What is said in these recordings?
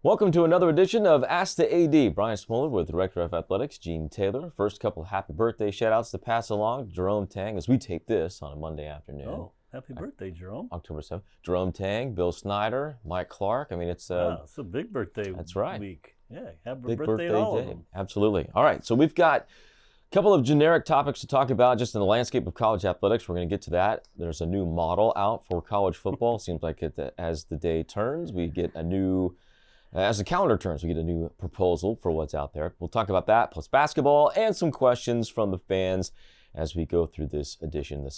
Welcome to another edition of Ask the AD. Brian Smoller with Director of Athletics, Gene Taylor. First couple of happy birthday shout-outs to pass along. Jerome Tang, as we tape this on a Monday afternoon. Oh, happy birthday, Jerome. October 7th. Jerome Tang, Bill Snyder, Mike Clark. I mean, it's it's a big birthday that's right. week. Yeah, happy Big birthday to all day. of them. Absolutely. All right, so we've got a couple of generic topics to talk about just in the landscape of college athletics. We're going to get to that. There's a new model out for college football. Seems like as the day turns, we get a new... As the calendar turns, we get a new proposal for what's out there. We'll talk about that, plus basketball, and some questions from the fans as we go through this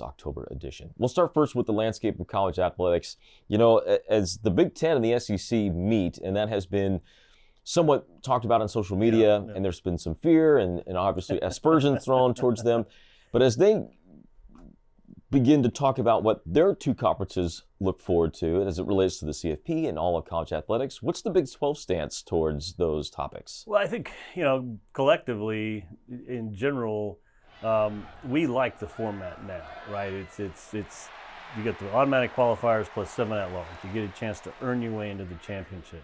October edition. We'll start first with the landscape of college athletics. You know, as the Big Ten and the SEC meet, and that has been somewhat talked about on social media, and there's been some fear and obviously aspersions thrown towards them. But as they begin to talk about what their two conferences look forward to as it relates to the CFP and all of college athletics, what's the Big 12 stance towards those topics? Well, I think, collectively, in general, we like the format now, right? It's you get the automatic qualifiers plus 7 at large. You get a chance to earn your way into the championship.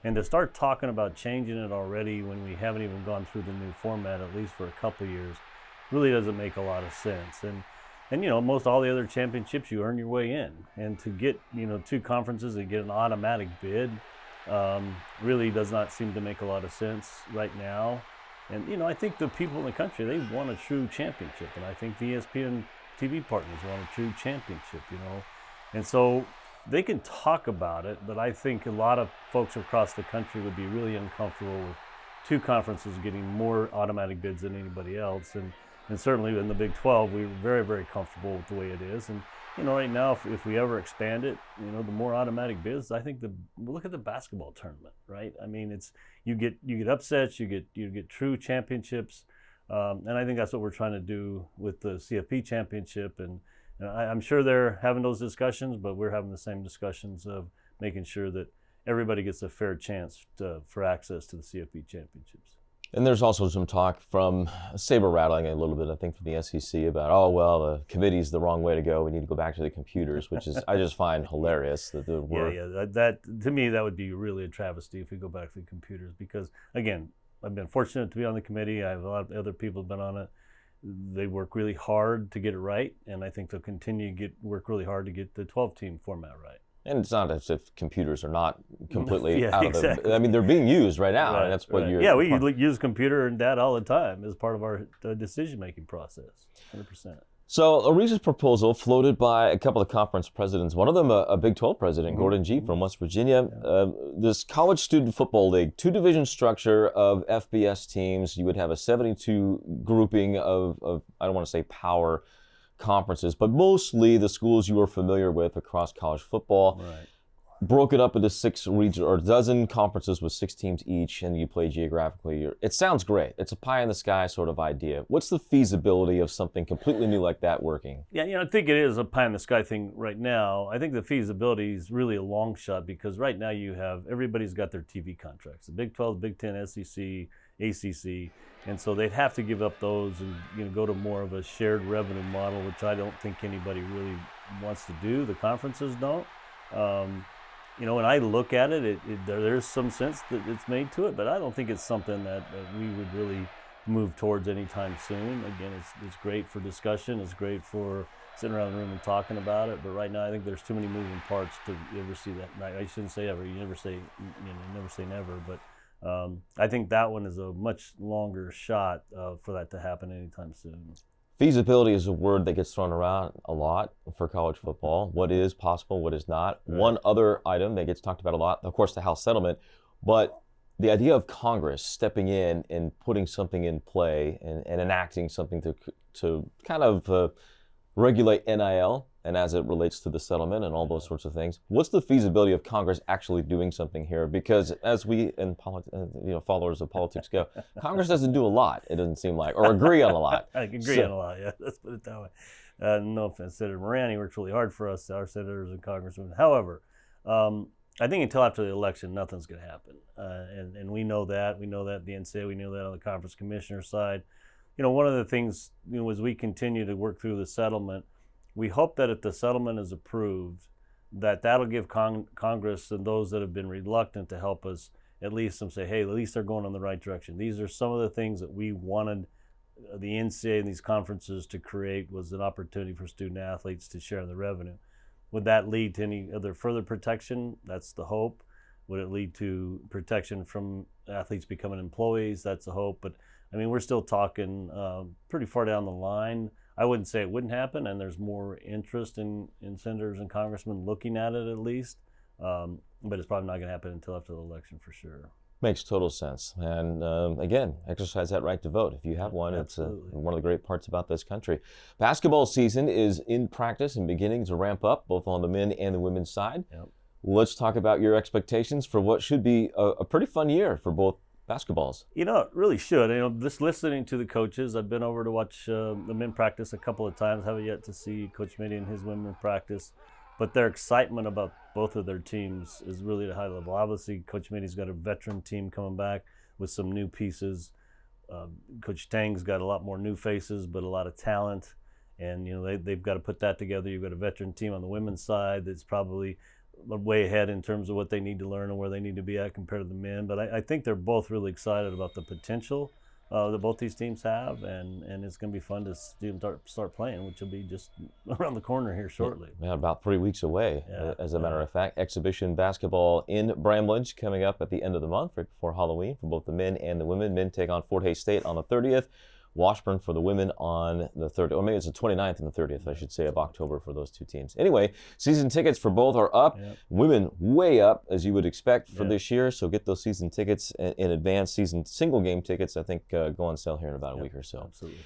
And to start talking about changing it already when we haven't even gone through the new format, at least for a couple of years, really doesn't make a lot of sense. And most all the other championships, you earn your way in. And to get, two conferences and get an automatic bid really does not seem to make a lot of sense right now. And, I think the people in the country, they want a true championship. And I think the ESPN TV partners want a true championship, And so they can talk about it, but I think a lot of folks across the country would be really uncomfortable with two conferences getting more automatic bids than anybody else. And certainly in the Big 12, we're very, very comfortable with the way it is. And, right now, if we ever expand it, the more automatic bids, I think look at the basketball tournament, right? I mean, it's you get upsets, you get true championships. And I think that's what we're trying to do with the CFP championship. And I'm sure they're having those discussions, but we're having the same discussions of making sure that everybody gets a fair chance for access to the CFP championships. And there's also some talk from saber rattling a little bit, I think, from the SEC about, the committee's the wrong way to go. We need to go back to the computers, which is I just find hilarious that that to me that would be really a travesty if we go back to the computers, because again, I've been fortunate to be on the committee. I have a lot of other people have been on it. They work really hard to get it right, and I think they'll continue to work really hard to get the 12-team format right. And it's not as if computers are not completely out of the... I mean, they're being used right now, and that's what you're... Yeah, we use computer and data all the time as part of our decision-making process, 100%. So a recent proposal floated by a couple of conference presidents, one of them a Big 12 president, Gordon G. from West Virginia, this College Student Football League, two-division structure of FBS teams. You would have a 72 grouping of I don't want to say power conferences, but mostly the schools you are familiar with across college football. Right. Broke it up into 6 regions or a dozen conferences with 6 teams each, and you play geographically. It sounds great. It's a pie in the sky sort of idea. What's the feasibility of something completely new like that working? Yeah, I think it is a pie in the sky thing right now. I think the feasibility is really a long shot, because right now everybody's got their TV contracts. The Big 12, Big 10, SEC, ACC, and so they'd have to give up those and go to more of a shared revenue model, which I don't think anybody really wants to do. The conferences don't. When I look at it, there's some sense that it's made to it, but I don't think it's something that we would really move towards anytime soon. Again, it's great for discussion. It's great for sitting around the room and talking about it. But right now, I think there's too many moving parts to ever see that. I shouldn't say ever. You never say never. But I think that one is a much longer shot for that to happen anytime soon. Feasibility is a word that gets thrown around a lot for college football. What is possible, what is not. Right. One other item that gets talked about a lot, of course, the House settlement, but the idea of Congress stepping in and putting something in play and enacting something to kind of regulate NIL and as it relates to the settlement and all those sorts of things. What's the feasibility of Congress actually doing something here? Because as we followers of politics go, Congress doesn't do a lot, it doesn't seem like, or agree on a lot. I agree on a lot, yeah. Let's put it that way. No offense, Senator Moran, he works really hard for us, our senators and congressmen. However, I think until after the election, nothing's going to happen. And we know that. We know that at the NCAA. We know that on the conference commissioner side. One of the things, as we continue to work through the settlement, we hope that if the settlement is approved, that'll give Congress and those that have been reluctant to help us at least them say, hey, at least they're going in the right direction. These are some of the things that we wanted the NCAA and these conferences to create, was an opportunity for student athletes to share in the revenue. Would that lead to any other further protection? That's the hope. Would it lead to protection from athletes becoming employees? That's the hope. But I mean, we're still talking pretty far down the line. I wouldn't say it wouldn't happen, and there's more interest in senators and congressmen looking at it at least. But it's probably not going to happen until after the election for sure. Makes total sense. And again, exercise that right to vote. If you have one, Absolutely. it's one of the great parts about this country. Basketball season is in practice and beginning to ramp up, both on the men and the women's side. Yep. Let's talk about your expectations for what should be a pretty fun year for both basketballs. You know, it really should. You know, just listening to the coaches, I've been over to watch the men practice a couple of times. Haven't yet to see Coach Mitty and his women practice. But their excitement about both of their teams is really at a high level. Obviously, Coach Mitty's got a veteran team coming back with some new pieces. Coach Tang's got a lot more new faces, but a lot of talent. And, you know, they've got to put that together. You've got a veteran team on the women's side that's probably way ahead in terms of what they need to learn and where they need to be at compared to the men. But I think they're both really excited about the potential that both these teams have, and it's going to be fun to see them start playing, which will be just around the corner here shortly. Yeah, about 3 weeks away, as a matter of fact. Exhibition basketball in Bramlage coming up at the end of the month, right before Halloween, for both the men and the women. Men take on Fort Hays State on the 30th. Washburn for the women on the 30th, or maybe it's the 29th and the 30th, I should say, of October for those two teams. Anyway, season tickets for both are up. Yep. Women way up, as you would expect for this year, so get those season tickets in advance. Season single game tickets, I think, go on sale here in about a week or so. Absolutely.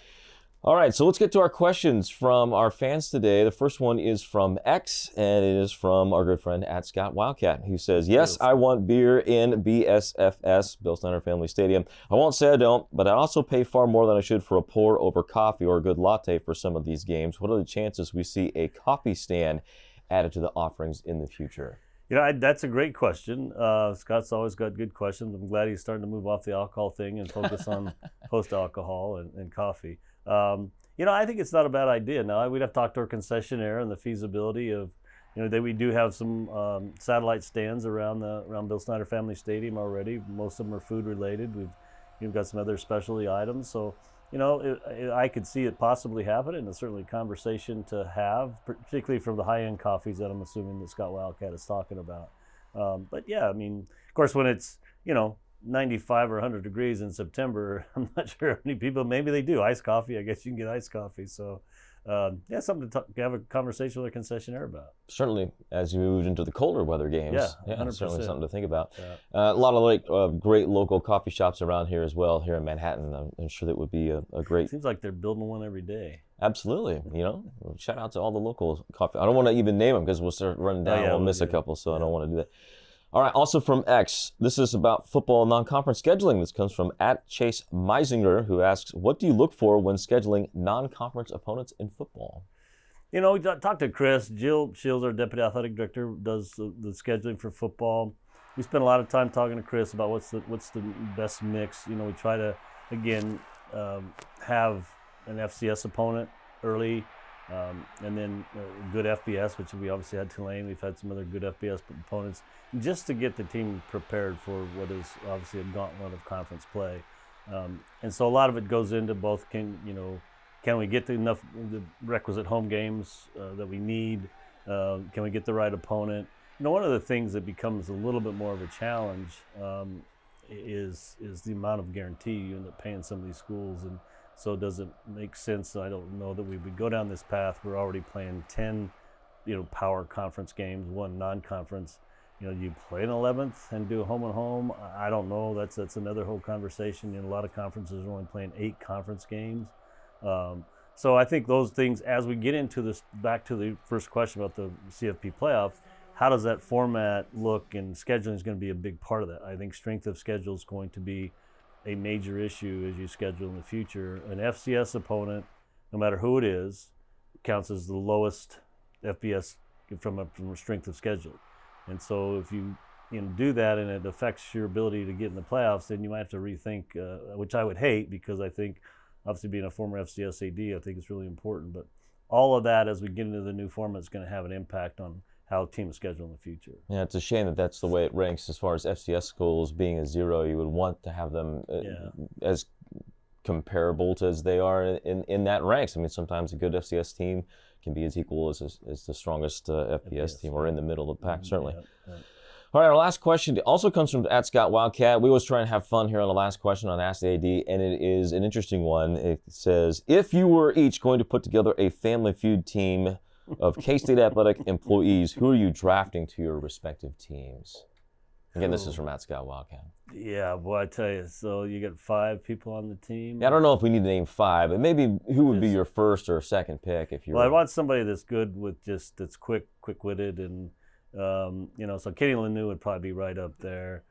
All right, so let's get to our questions from our fans today. The first one is from X, and it is from our good friend at Scott Wildcat, who says, yes, I want beer in BSFS, Bill Snyder Family Stadium. I won't say I don't, but I also pay far more than I should for a pour over coffee or a good latte for some of these games. What are the chances we see a coffee stand added to the offerings in the future? You know, that's a great question. Scott's always got good questions. I'm glad he's starting to move off the alcohol thing and focus on post-alcohol and coffee. You know, I think it's not a bad idea. Now, we'd have to talk to our concessionaire and the feasibility of, you know, that we do have some satellite stands around Bill Snyder Family Stadium already. Most of them are food related. We've got some other specialty items. So, you know, I could see it possibly happening, and it's certainly a conversation to have, particularly from the high-end coffees that I'm assuming that Scott Wildcat is talking about. But yeah, I mean, of course, when it's, you know, 95 or 100 degrees in September, I'm not sure how many people, maybe they do iced coffee. I guess you can get iced coffee. So yeah, something to have a conversation with a concessionaire about. Certainly, as you moved into the colder weather games, yeah, 100%. Certainly something to think about. Yeah. A lot of great local coffee shops around here as well, here in Manhattan. I'm sure that would be a great. Seems like they're building one every day. Absolutely, you know. Shout out to all the local coffee. I don't want to even name them because we'll start running down. We'll miss a couple, so I don't want to do that. All right, also from X, this is about football non-conference scheduling. This comes from @Chase Meisinger, who asks, what do you look for when scheduling non-conference opponents in football? You know, we talked to Chris. Jill Shields, our deputy athletic director, does the scheduling for football. We spent a lot of time talking to Chris about what's the best mix. You know, we try to, again, have an FCS opponent early, and then good FBS, which we obviously had Tulane. We've had some other good FBS opponents, just to get the team prepared for what is obviously a gauntlet of conference play. And so a lot of it goes into both, can we get the requisite home games that we need? Can we get the right opponent? You know, one of the things that becomes a little bit more of a challenge is the amount of guarantee you end up paying some of these schools. And so does it make sense? I don't know that we would go down this path. We're already playing 10, power conference games, one non-conference. You play an 11th and do a home and home. I don't know. That's another whole conversation. A lot of conferences are only playing 8 conference games. So I think those things, as we get into this, back to the first question about the CFP playoffs, how does that format look? And scheduling is going to be a big part of that. I think strength of schedule is going to be a major issue as you schedule in the future. An FCS opponent, no matter who it is, counts as the lowest FBS from a strength of schedule. And so if you do that and it affects your ability to get in the playoffs, then you might have to rethink, which I would hate, because I think, obviously being a former FCS AD, I think it's really important. But all of that, as we get into the new format, is going to have an impact on how teams schedule in the future. Yeah, it's a shame that that's the way it ranks as far as FCS schools being a 0. You would want to have them as comparable to as they are in that ranks. I mean, sometimes a good FCS team can be as equal as the strongest FBS team, or in the middle of the pack, certainly. Yeah. All right, our last question also comes from @ScottWildcat. We always try and have fun here on the last question on Ask the AD, and it is an interesting one. It says, if you were each going to put together a Family Feud team of K-State Athletic employees, who are you drafting to your respective teams? Again, this is from @ScottWildcat. Yeah, boy, I tell you. So you got 5 people on the team. Yeah, I don't know if we need to name 5, but maybe who would be your first or second pick if you're. Well, I want somebody that's good with that's quick-witted, and so Kenny Lanu would probably be right up there.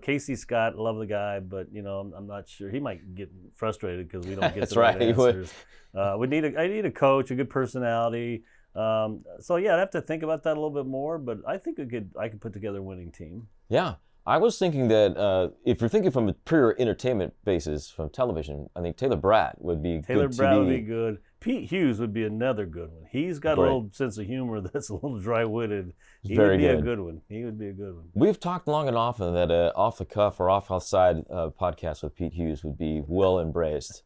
Casey Scott, love the guy, but I'm not sure. He might get frustrated because we don't get the right answers. I need a coach, a good personality. So yeah, I'd have to think about that a little bit more, but I think I could put together a winning team. Yeah. I was thinking that if you're thinking from a pure entertainment basis from television, I think Taylor Bratt would be good. Taylor Bratt would be good. Pete Hughes would be another good one. He's got a little sense of humor that's a little dry-witted. He would be a good one. He would be a good one. We've talked long and often that off the cuff or outside podcast with Pete Hughes would be well embraced.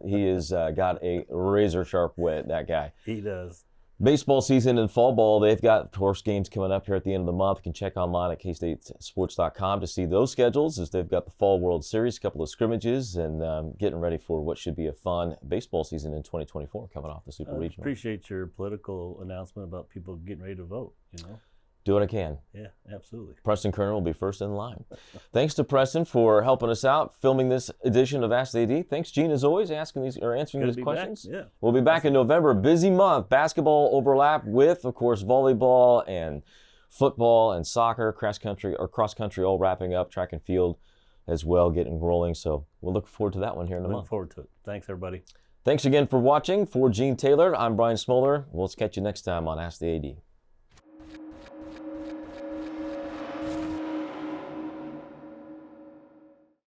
He has got a razor-sharp wit, that guy. He does. Baseball season and fall ball, they've got, of course, games coming up here at the end of the month. You can check online at kstatesports.com to see those schedules, as they've got the Fall World Series, a couple of scrimmages, and getting ready for what should be a fun baseball season in 2024 coming off the Super Regional. Appreciate your political announcement about people getting ready to vote, Do what I can. Yeah, absolutely. Preston Kerner will be first in line. Thanks to Preston for helping us out, filming this edition of Ask the AD. Thanks, Gene, as always, answering these questions. Back. Yeah. We'll be back in November. Busy month. Basketball overlap with, of course, volleyball and football and soccer, cross country, all wrapping up. Track and field as well, getting rolling. So we'll look forward to that one here in a month. Look forward to it. Thanks, everybody. Thanks again for watching. For Gene Taylor, I'm Brian Smoller. We'll catch you next time on Ask the AD.